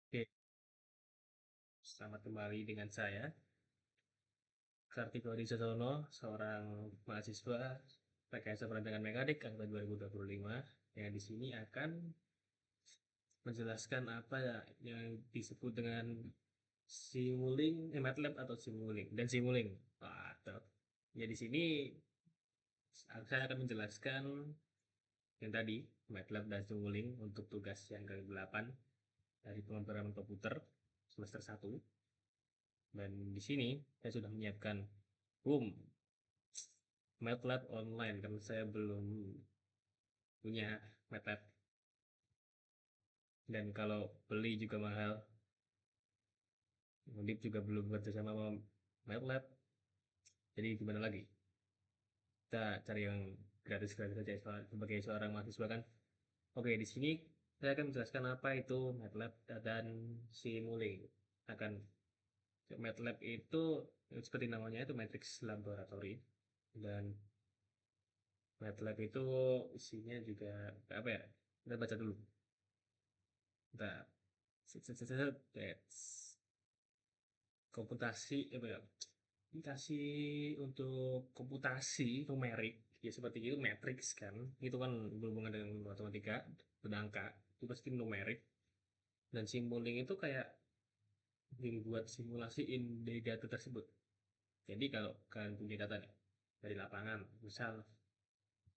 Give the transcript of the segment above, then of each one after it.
Oke, selamat kembali dengan saya, Kartiko Disasono, seorang mahasiswa Rekayasa Perancangan Mekanik angkatan 2025 yang di sini akan menjelaskan apa ya yang disebut dengan MATLAB atau Simulink dan Simulink. Ya di sini saya akan menjelaskan yang tadi MATLAB dan Simulink untuk tugas yang ke-8 dari pemrograman komputer semester 1. Dan di sini saya sudah menyiapkan boom MATLAB online karena saya belum punya MATLAB dan kalau beli juga mahal. Undip juga belum kerja sama MATLAB. Jadi gimana lagi? Kita cari yang gratis-gratis saja sebagai seorang mahasiswa kan. Oke, di sini saya akan menjelaskan apa itu MATLAB dan Simulink. Akan MATLAB itu seperti namanya itu Matrix Laboratory dan MATLAB itu isinya juga apa ya? Kita baca dulu. Kita komputasi apa ya? Dikasih untuk komputasi numerik ya seperti itu matrix kan itu kan berhubungan dengan matematika berangka itu pasti numerik dan simboling itu kayak dibuat simulasiin dari data tersebut. Jadi kalau kalian punya data nih, dari lapangan misal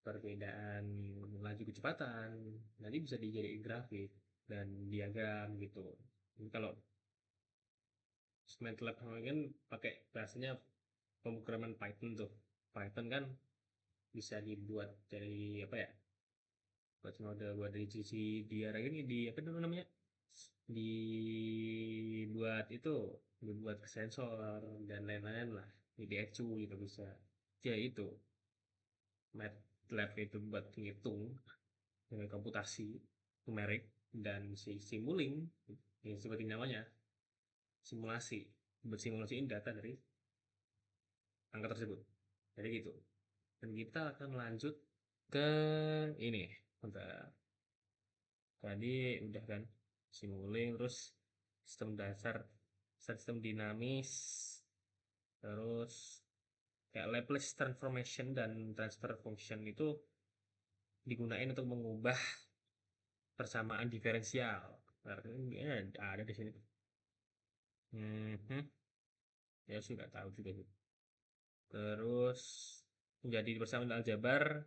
perbedaan laju kecepatan nanti bisa dijadiin grafik dan diagram gitu. Jadi kalau MATLAB kan pakai bahasanya pemrograman Python tuh. Python kan bisa dibuat dari apa ya, buat model buat dari sisi dia ini di apa itu namanya, dibuat itu dibuat sensor dan lain-lain lah, di ECU gitu bisa ya itu MATLAB itu buat ngitung dengan komputasi numerik dan si Simulink yang seperti namanya simulasi bersimulasiin data dari angka tersebut. Jadi gitu, dan kita akan lanjut ke ini. Bentar. Tadi udah kan simulink terus sistem dasar, sistem dinamis, terus kayak Laplace transformation dan transfer function itu digunakan untuk mengubah persamaan diferensial. Artinya ada di sini. Mhm. Ya sudah tahu juga sih. Terus menjadi persamaan aljabar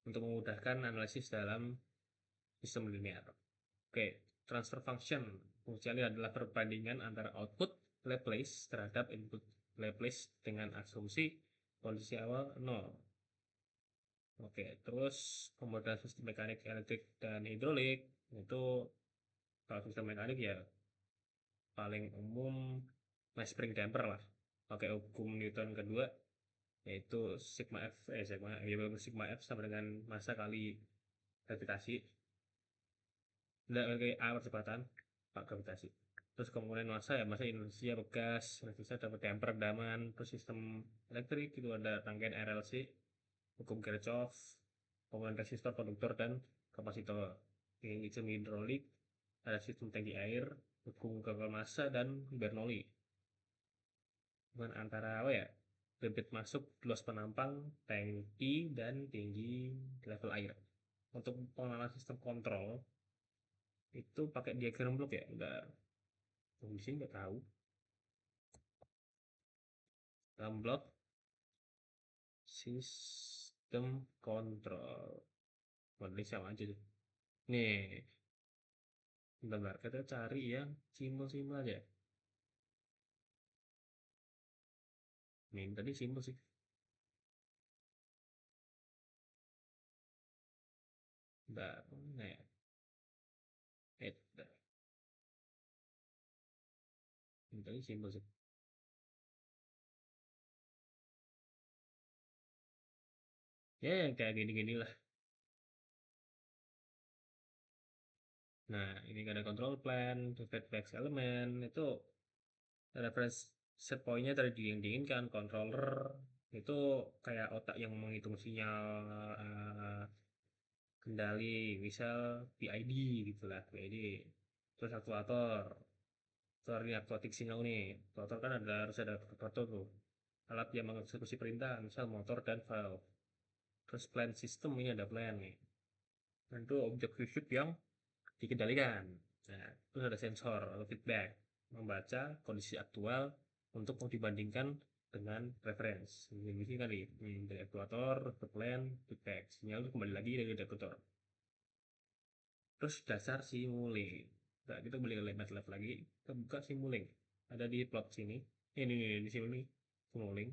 untuk memudahkan analisis dalam sistem linear. Oke, transfer function fungsinya adalah perbandingan antara output Laplace terhadap input Laplace dengan asumsi kondisi awal 0. Oke, terus kemudian sistem mekanik elektrik dan hidrolik itu, kalau sistem mekanik ya paling umum mass spring damper lah, pakai hukum Newton kedua yaitu sigma F sama dengan massa kali gravitasi. Tidak pakai A percepatan, Pak gravitasi. Terus kemudian masa ya masa inersia bekas, resistance dapat damper redaman, terus sistem elektrik itu ada rangkaian RLC, hukum Kirchhoff, kemudian resistor, konduktor dan kapasitor. Yang sistem hidrolik ada sistem tangki air, hukum gagal massa dan Bernoulli. Dengan antara apa ya? Debit masuk, luas penampang, tangki dan tinggi level air. Untuk pengenalan sistem kontrol itu pakai diagram blok ya, enggak. Di sini nggak tahu. Dalam blok sistem kontrol. Ini sama aja tuh. Nih, bentar, kita cari yang simbol-simbol aja. Nih, tadi simbol sih. Bentar, nah ya. Bentar. Ini tadi simbol sih. Ya, yang kayak gini-gini lah. Nah, ini ada control plan, feedback element, itu reference set point-nya tadi yang diinginkan, controller, itu kayak otak yang menghitung sinyal kendali, misal PID gitulah, PID. Terus aktuator ini aktuatif sinyal nih. Aktuator kan harus ada aktuator tuh. Alat yang mengeksekusi perintah, misal motor dan valve. Terus plan system ini ada plan nih. Dan itu objek fisik yang dikendalikan. Nah, terus ada sensor atau feedback, membaca kondisi aktual untuk mau dibandingkan dengan reference. Ini kali dari aktuator ke plan, feedback. Sinyal itu kembali lagi dari aktuator. Terus dasar simulink. Nah, kita beli ke MATLAB lagi, kita buka simulink. Ada di plot sini. Ini di sini simulink.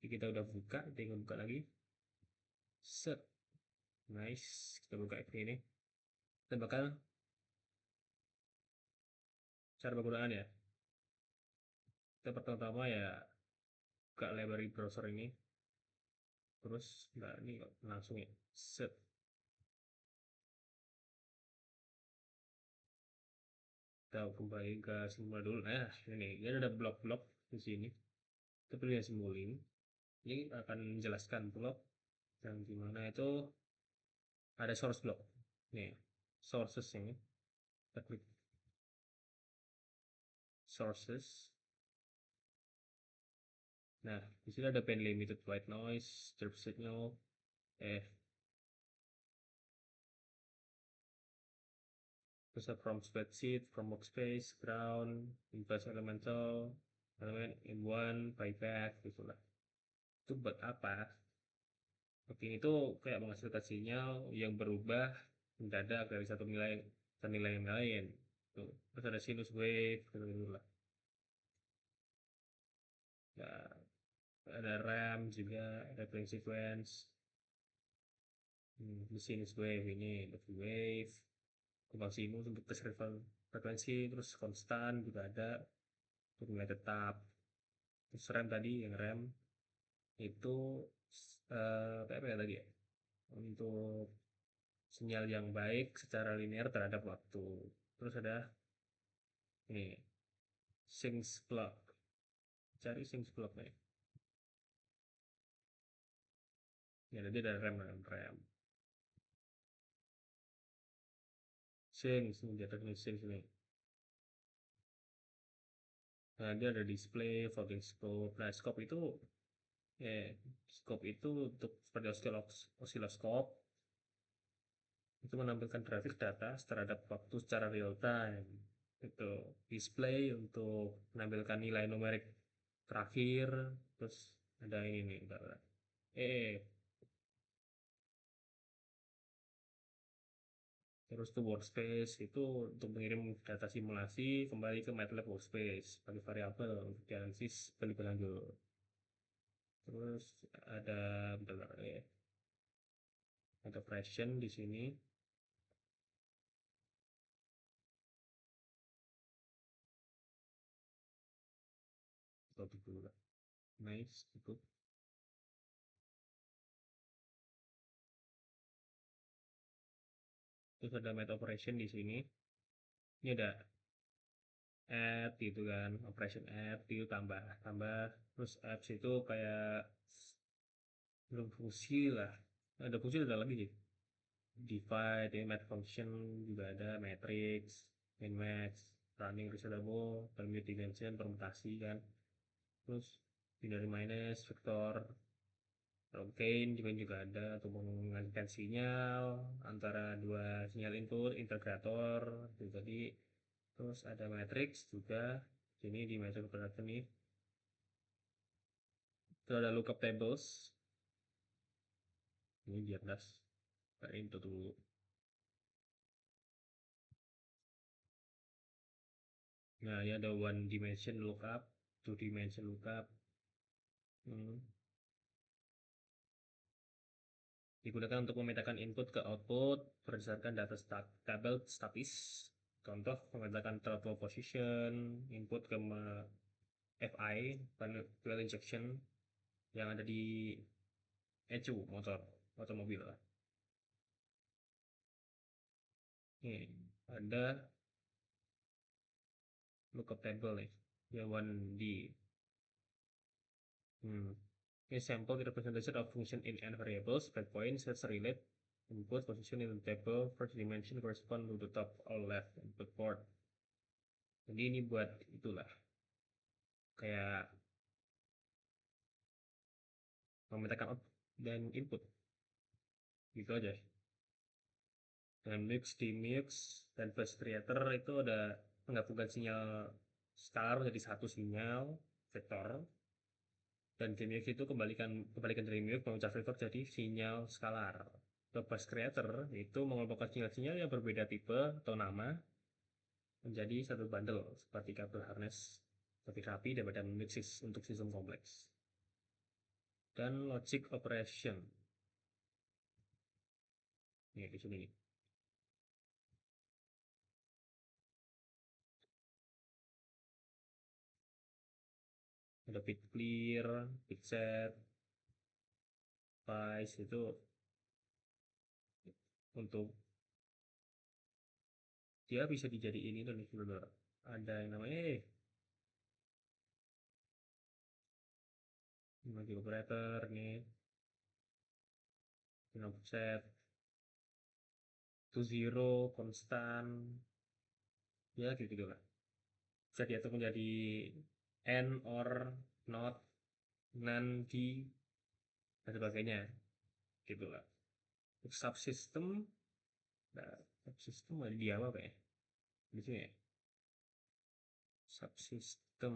Jadi kita udah buka, tinggal buka lagi. Set. Nice. Kita buka ini. Kita bakal cara penggunaan ya. Kita pertama-tama ya buka library browser ini. Terus nah ini langsung ya. Set. Kita kembali ke simula dulu. Nah, ini ada blok-blok di sini. Kita pilih simulink. Ini akan menjelaskan blok yang dimana itu ada source block. Nih, sources ini. Kita klik sources. Nah, di sini ada band limited white noise, chirp signal, terus from spreadsheet, from workspace, ground, inverse elemental, element in one, buyback, gitulah. Itu buat apa? Plugin itu kayak menghasilkan sinyal yang berubah mendadak dari satu nilai ke nilai yang lain. Tuh. Terus ada sinus wave, gitu lah. Ya, ada RAM juga, ada playing sequence, di sinus wave ini, the wave, kembang sinus untuk tes frekuensi, terus konstan juga ada, untuk nilai tetap. Terus RAM tadi yang RAM itu apa ya tadi ya? Untuk sinyal yang baik secara linear terhadap waktu. Terus ada ini Sings Plug. Cari Sings Plug nih. Ya tadi ada RAM dan RAM. Sings ini dia teknis Sings ini. Nah dia ada display, floating scope. Nah scope itu scope itu untuk seperti osiloskop itu menampilkan grafik data terhadap waktu secara real time. Itu display untuk menampilkan nilai numerik terakhir. Terus ada ini nih, eh terus tuh workspace itu untuk mengirim data simulasi kembali ke MATLAB workspace sebagai variabel untuk dianalisis lebih lanjut. Terus ada bentar, ada fraction di sini. Topik dulu lah. Nice, cukup. Terus ada math operation di sini. Ini ada add gitu kan, operation add itu tambah tambah. Terus apps itu kayak belum fungsi lah. Ada fungsi ada lagi sih. Divide, ya, math function juga ada, matrix, min max, running reasonable, permute dimension, permutasi kan. Terus binary minus, vektor, gain juga ada untuk mengalihkan sinyal antara dua sinyal input, integrator, itu tadi. Terus ada matrix juga, sini di matrix operator nih. Terus ada lookup tables, ini di atas, itu dulu. Nah, ini ada one dimension lookup, two dimension lookup. Digunakan untuk memetakan input ke output berdasarkan data tabel statis. Contoh, memetakan throttle position, input ke FI, fuel injection, yang ada di ECU, otomobil lah. Ini ada lookup table nih, yang 1D. Ini sample representation of function in n variables, breakpoint, sets relate, Input position in the table first dimension correspond to the top or left input port. Jadi ini buat itulah, kayak memetakan output dan input gitu aja. Dan mux, demux, dan bus creator itu ada menggabungkan sinyal scalar menjadi satu sinyal vektor, dan demux itu kembalikan dari mux memecah vektor jadi sinyal scalar. Ke bus creator itu mengelompokkan sinyal-sinyal yang berbeda tipe atau nama menjadi satu bundle seperti kabel harness lebih rapi daripada mix untuk sistem kompleks. Dan logic operation ini di sini. Ada bit clear, bit set, spice itu untuk dia bisa dijadiin ini nih bener. Ada yang namanya logic operator nih, set to zero, konstan, ya gitu lah. Bisa diatur menjadi and, or, not, none, dan sebagainya gitu lah. Subsystem, nah, subsystem ada di apa ya? Di sini ya. Subsystem,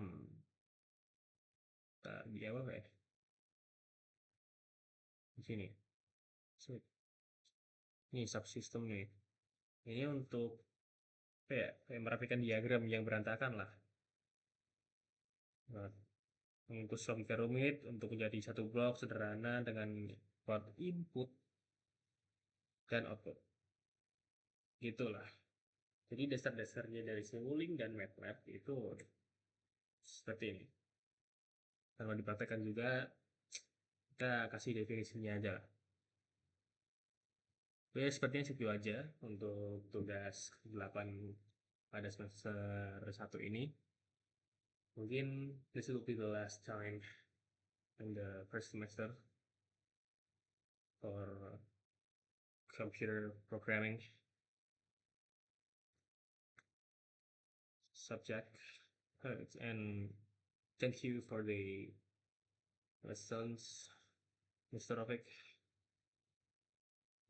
nah, di apa ya? Di sini. Ini subsystem nih. Ini untuk kayak merapikan diagram yang berantakan lah. Nah, mengumpulkan logika rumit untuk menjadi satu blok sederhana dengan port input dan output. Gitulah. Jadi dasar-dasarnya dari Simulink dan MATLAB itu seperti ini. Kalau dipraktekkan juga, kita kasih definisinya aja lah. Oke, sepertinya segitu aja untuk tugas 8 pada semester 1 ini. Mungkin this will be the last time in the first semester for computer programming subject. And thank you for the lessons, Mr. Rofik.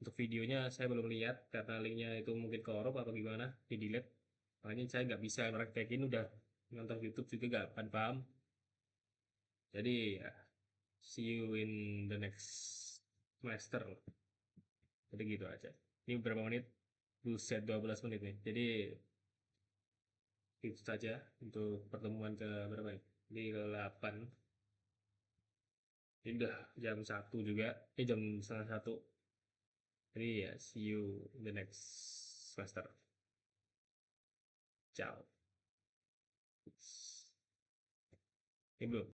Untuk videonya saya belum lihat karena linknya itu mungkin korup atau gimana, di delete. Makanya saya nggak bisa praktekin, udah nonton YouTube juga nggak paham. Jadi ya, see you in the next semester. Jadi gitu aja. Ini berapa menit? Buset, 12 menit nih. Jadi itu saja untuk pertemuan ke berapa nih? Di ke-8. Ini udah jam 1 juga. Jam setengah 1. Jadi ya, see you in the next semester. Ciao. Ini belum.